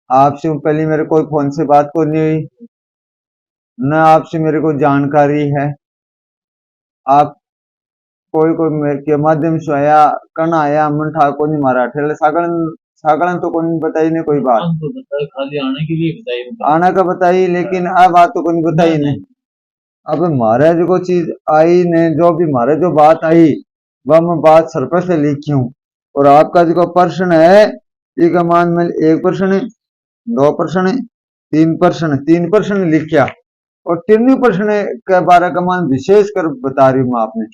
आपसे पहले मेरे कोई फोन से बात को नहीं हुई, न आपसे मेरे को जानकारी है। आप कोई कोई मेरे के माध्यम से आया, कन आया, मन ठा को नहीं मारा ठेले सागलन सागलन तो कोई बताई नहीं कोई बात। तो बताए खाली आने के लिए बताई, आना का बताई, लेकिन अब बात तो कोई बताई नहीं। अब हमारे जो चीज आई ने, जो भी हमारे जो बात आई वह मैं बात सर पर से लिखी हूँ। और आपका जो प्रश्न है, एक मान में 1% 2% 3%, 3% लिखा। और तीनों प्रश्न के बारे का मान विशेष कर बता रही हूँ आपने।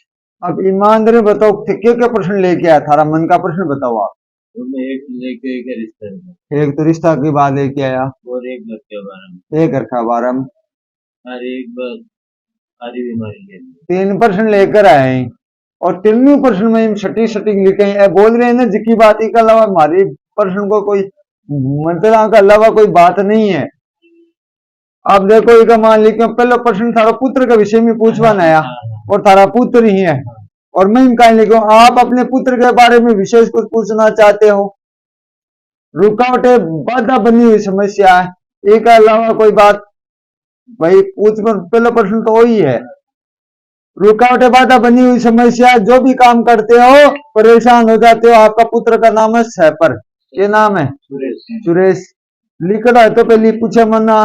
अब ईमानदारी बताओ, क्या प्रश्न लेके आया, थारा मन का प्रश्न बताओ आप। एक लेके एक रिश्ते में, एक तो रिश्ता की बात लेके आया, और एक घर के बारे में, एक घर का बारे में, और एक बस सारी बीमारी के लिए। 3% लेकर आए। और तीनों प्रश्न में हम सटीक सटीक लिखे हैं। बोल रहे हैं ना जिसकी बात के अलावा हमारी प्रश्न को कोई मतलब के अलावा कोई बात नहीं है। अब देखो एक मान लिखे, पहला प्रश्न थारा पुत्र के विषय में पूछवा नया, और थारा पुत्र ही है। और मैं कहा लिखो, आप अपने पुत्र के बारे में विशेष कुछ पूछना चाहते हो। रुकावटें बाधा बनी हुई समस्या है, एक अलावा कोई बात भाई पूछ। पहला प्रश्न तो वही है, रुकावटें बाधा बनी हुई समस्या। जो भी काम करते हो परेशान हो जाते हो। आपका पुत्र का नाम है सैपर, ये नाम है सुरेश। लिखना है तो पहले पूछे मना,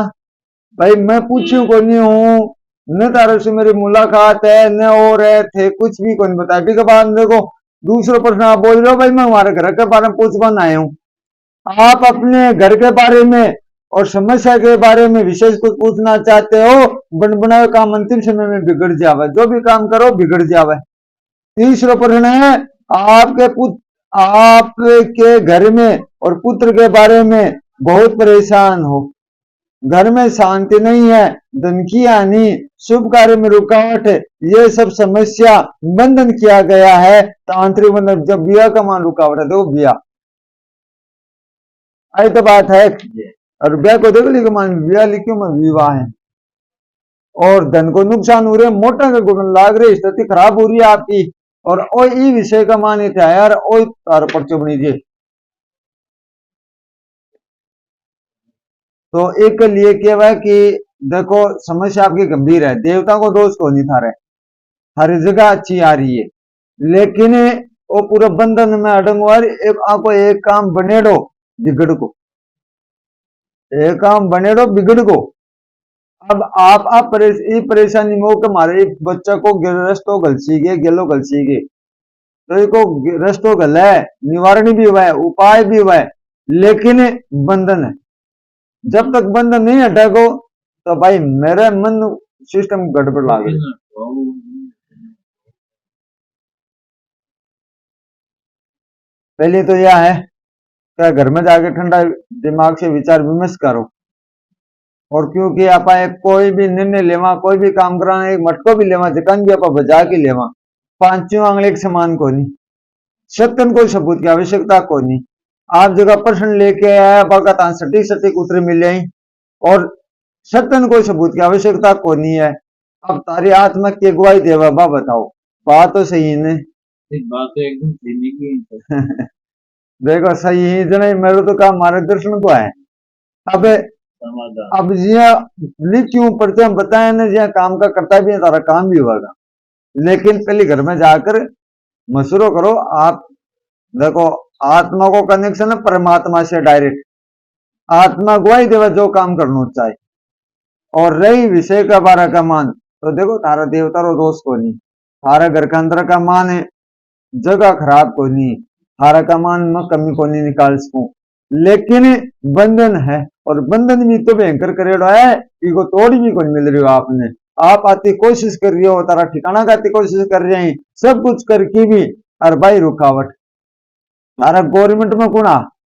भाई मैं पूछू को नहीं हूँ, न तारे से मेरी मुलाकात है, न और है थे, कुछ भी कौन बताया। ठीक है बाद देखो दूसरा प्रश्न आप बोल रहे हो, भाई मैं हमारे घर के बारे में पूछवान आया हूँ। आप अपने घर के बारे में और समस्या के बारे में विशेष कुछ पूछना चाहते हो। बन बनाए काम अंतिम समय में बिगड़ जावे, जो भी काम करो बिगड़ जावे। तीसरा प्रश्न है, आपके घर में और पुत्र के बारे में बहुत परेशान हो, घर में शांति नहीं है, धन की हानि, शुभ कार्य में रुकावट है, ये सब समस्या बंधन किया गया है। तांत्रिक बंधन, जब बिया का मान रुकावट है, देखो बिया आई तो बात है। और ब्याह को देखो लिखो मान, ब्याह लिखो मैं विवाह है। और धन को नुकसान हो रहे, मोटा का गुण लाग रहे, स्थिति खराब हो रही है आपकी। और ओ ई विषय का मान था यार, ओ तार पर्चो बनी जे। तो एक लिए क्या है कि देखो समस्या आपकी गंभीर है, देवता को दोष को नहीं था रहे, हर जगह अच्छी आ रही है, लेकिन वो पूरा बंधन में अड़ंगवार। आपको एक काम बनेड़ो बिगड़ को, एक काम बनेड़ो बिगड़ को। अब आप परेशानी में हो कि हमारे बच्चा को रस्तो गलसी गे गेलो गलसी गे, तो इसको रस्तो गल है, निवारण भी हुआ है, उपाय भी हुआ है, लेकिन बंधन है। जब तक बंधन नहीं हटेगो तो भाई मेरे मन सिस्टम गड़बड़ लागे। पहले तो यह है कि घर में जाके ठंडा दिमाग से विचार विमर्श करो। और क्योंकि आप कोई भी निर्णय लेवा, कोई भी काम कराना, एक मटको भी लेवा, जकान भी आप बजा के लेवा, पांचों आंगले के समान को नहीं, सत्यन कोई सबूत की आवश्यकता को नहीं। आप जगह प्रश्न लेके आया, बाका सटीक सटीक उत्तर मिले, और सत्यन कोई सबूत की आवश्यकता को नहीं है। अब तारी आत्मा की अगुवाई देवा, बा बताओ बात तो सही है बात तो एकदम सही की देखो सही ही जने मेरे तो काम मार्गदर्शन को है। अब जिया क्यों पढ़ते हम बताए ना, जिया काम का करता भी है तारा काम भी होगा, लेकिन पहले घर में जाकर मशवरो करो। आप देखो आत्मा को कनेक्शन है परमात्मा से डायरेक्ट, आत्मा गवाही देवा जो काम करना चाहे। और रही विषय का बारा का मान, तो देखो तारा देवता रो दोष को नहीं, तारा घर के अंदर का मान है, जगह खराब को नहीं, तारा का मान में कमी को नहीं निकाल सकूं, लेकिन बंधन है। और बंधन भी तो भयंकर करेड़ा है, इको तोड़ भी कौन मिल रही हो आपने। आप आती कोशिश कर रही हो, तारा ठिकाना खाती कोशिश कर रहे हैं, सब कुछ करके भी, और भाई रुकावट तारा गवर्नमेंट में कुणा